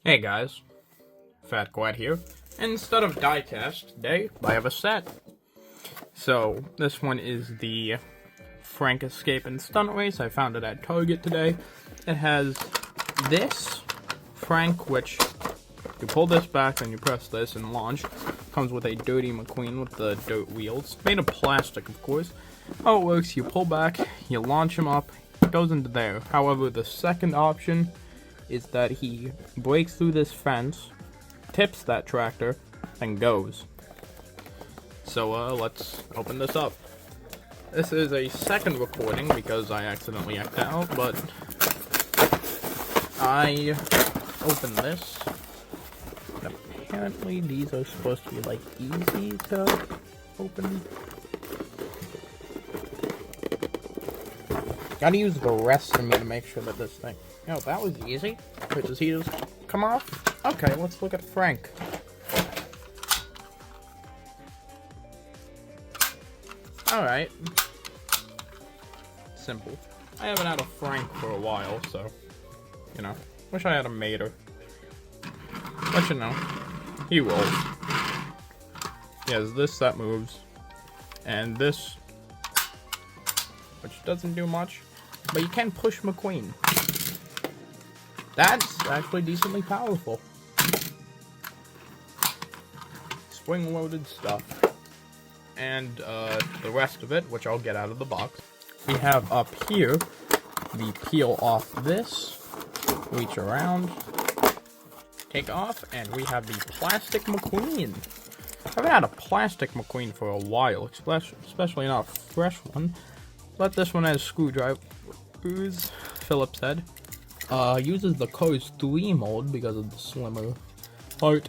Hey guys, Fatquat here. Instead of Diecast today, I have a set. So this one is the Frank Escape and Stunt Race. I found it at Target today. It has this Frank, which you pull this back and you press this and launch. Comes with a Dirty McQueen with the dirt wheels, made of plastic, of course. How it works: you pull back, you launch him up, it goes into there. However, the second option is that he breaks through this fence, tips that tractor, and goes. So let's open this up. This is a second recording because I accidentally X'd out, but I opened this. And apparently these are supposed to be like easy to open. Gotta use the rest of me to make sure that this thing... Oh, that was easy. Wait, does he just come off? Okay, let's look at Frank. Alright. Simple. I haven't had a Frank for a while, so... You know. Wish I had a Mater. But you know. He rolls. He has this that moves. And this... which doesn't do much. But you can push McQueen. That's actually decently powerful. Spring-loaded stuff. And the rest of it, which I'll get out of the box. We have up here the peel off this, reach around, take off, and we have the plastic McQueen. I haven't had a plastic McQueen for a while, especially not a fresh one. But this one has screwdrivers, Phillips head. Uses the Cars 3 mold because of the slimmer part,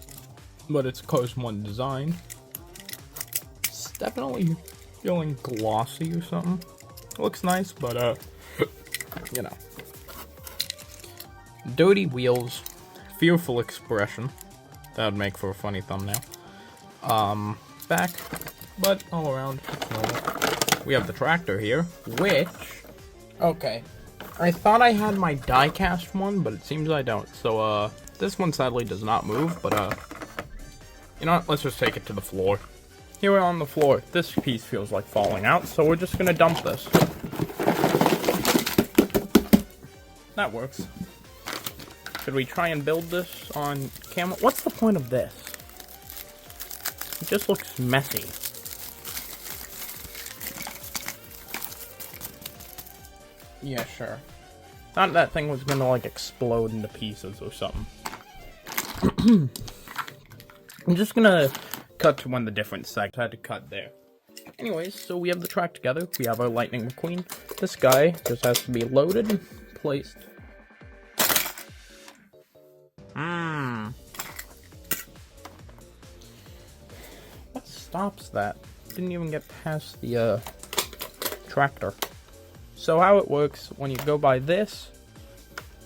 but it's Cars 1 design. It's definitely feeling glossy or something. Looks nice, but you know. Dirty wheels, fearful expression. That would make for a funny thumbnail. Back, but all around normal. We have the tractor here, which... Okay. I thought I had my die-cast one, but it seems I don't. So, this one sadly does not move, but, you know what? Let's just take it to the floor. Here we're on the floor. This piece feels like falling out, so we're just gonna dump this. That works. Should we try and build this on camera? What's the point of this? It just looks messy. Yeah, sure. Thought that thing was gonna, like, explode into pieces or something. I'm just gonna cut to when the different segments had to cut there. Anyways, so we have the track together. We have our Lightning McQueen. This guy just has to be loaded and placed. What stops that? Didn't even get past the, tractor. So how it works, when you go by this,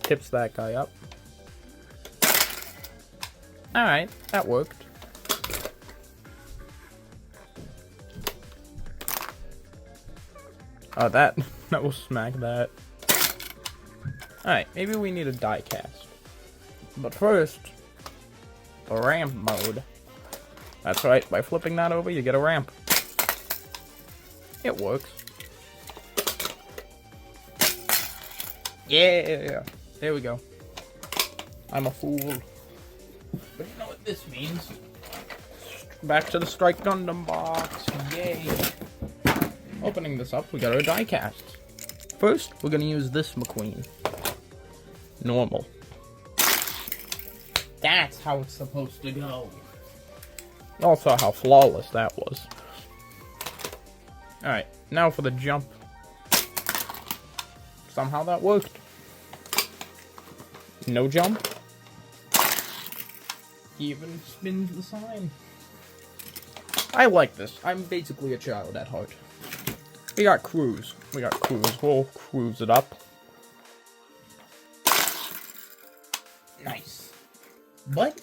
tips that guy up. Alright, that worked. Oh, that will smack that. Alright, maybe we need a die cast. But first, the ramp mode. That's right, by flipping that over, you get a ramp. It works. Yeah, there we go. I'm a fool. But you know what this means. Back to the Strike Gundam box. Yay. Opening this up, we got our die casts. First, we're gonna use this McQueen. Normal. That's how it's supposed to go. Also, how flawless that was. Alright, now for the jump. Somehow that worked. No jump. Even spins the sign. I like this. I'm basically a child at heart. We got cruise. We'll cruise it up. Nice. But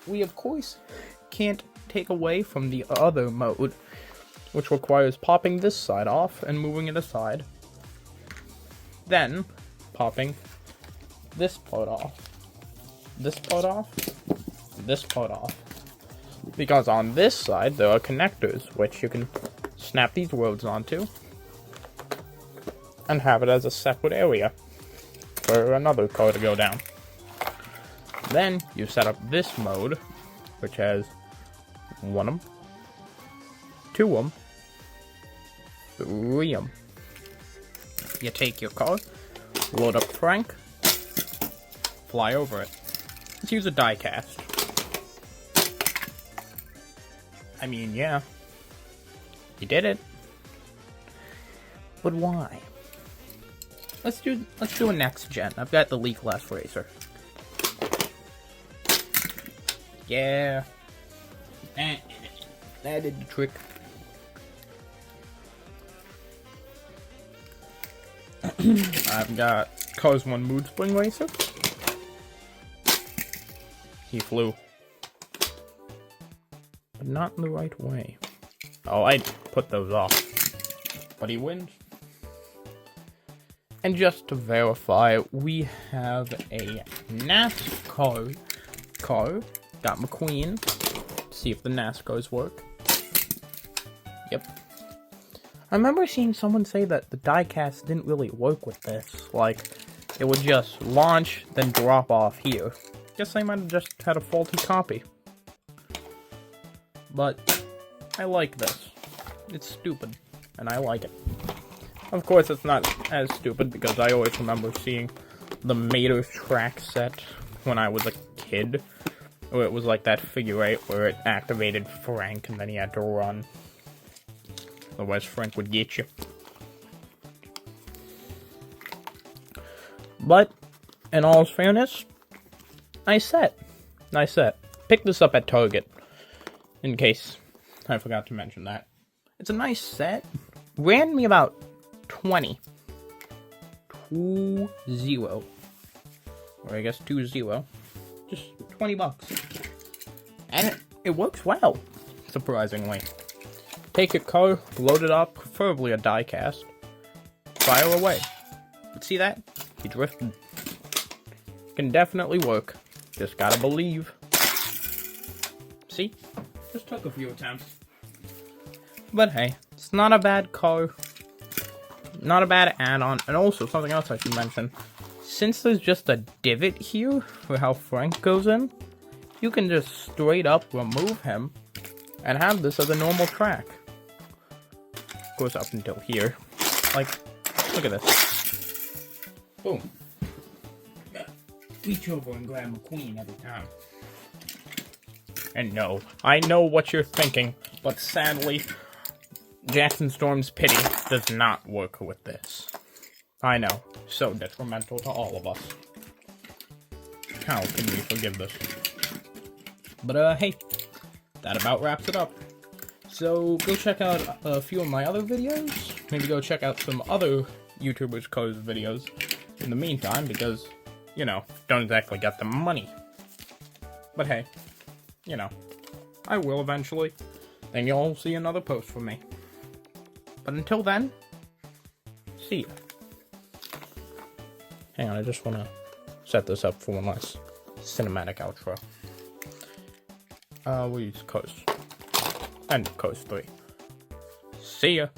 we, of course, can't take away from the other mode, which requires popping this side off and moving it aside. Then, popping this part off. this part off, because on this side there are connectors which you can snap these roads onto and have it as a separate area for another car to go down. Then you set up this mode, which has 1 of them, 2 of them, 3 of them. You take your car, load up Frank, fly over it. Let's use a diecast. I mean, yeah, you did it, but why? Let's do a next gen. I've got the leak-less racer. Yeah, that did the trick. I've got Cars 1 Mood Spring Racer. He flew. But not in the right way. Oh, I put those off. But he wins. And just to verify, we have a NASCAR car. Got McQueen. See if the NASCARs work. Yep. I remember seeing someone say that the diecast didn't really work with this. Like, it would just launch, then drop off here. Guess they might have just had a faulty copy. But I like this. It's stupid, and I like it. Of course, it's not as stupid because I always remember seeing the Mater track set when I was a kid. Where it was like that figure 8 where it activated Frank and then he had to run. Otherwise, Frank would get you. But, in all fairness, nice set. Nice set. Picked this up at Target. In case I forgot to mention that. It's a nice set. Ran me about 20. 20. Or I guess 20. Just $20. And it works well, surprisingly. Take your car, load it up, preferably a diecast. Fire away. See that? He drifted. Can definitely work. Just gotta believe. See? Just took a few attempts. But hey, it's not a bad car. Not a bad add-on. And also, something else I should mention. Since there's just a divot here for how Frank goes in, you can just straight up remove him and have this as a normal track. Of course, up until here. Like, look at this. Boom. Reach over and grab McQueen every time. And no, I know what you're thinking, but sadly, Jackson Storm's pity does not work with this. I know, so detrimental to all of us. How can we forgive this? But hey, that about wraps it up. So go check out a few of my other videos. Maybe go check out some other YouTubers' cars videos in the meantime, because, you know, don't exactly get the money. But hey, you know, I will eventually. Then you'll see another post from me. But until then, see ya. Hang on, I just want to set this up for one last cinematic outro. We'll use Coast. And Coast 3. See ya!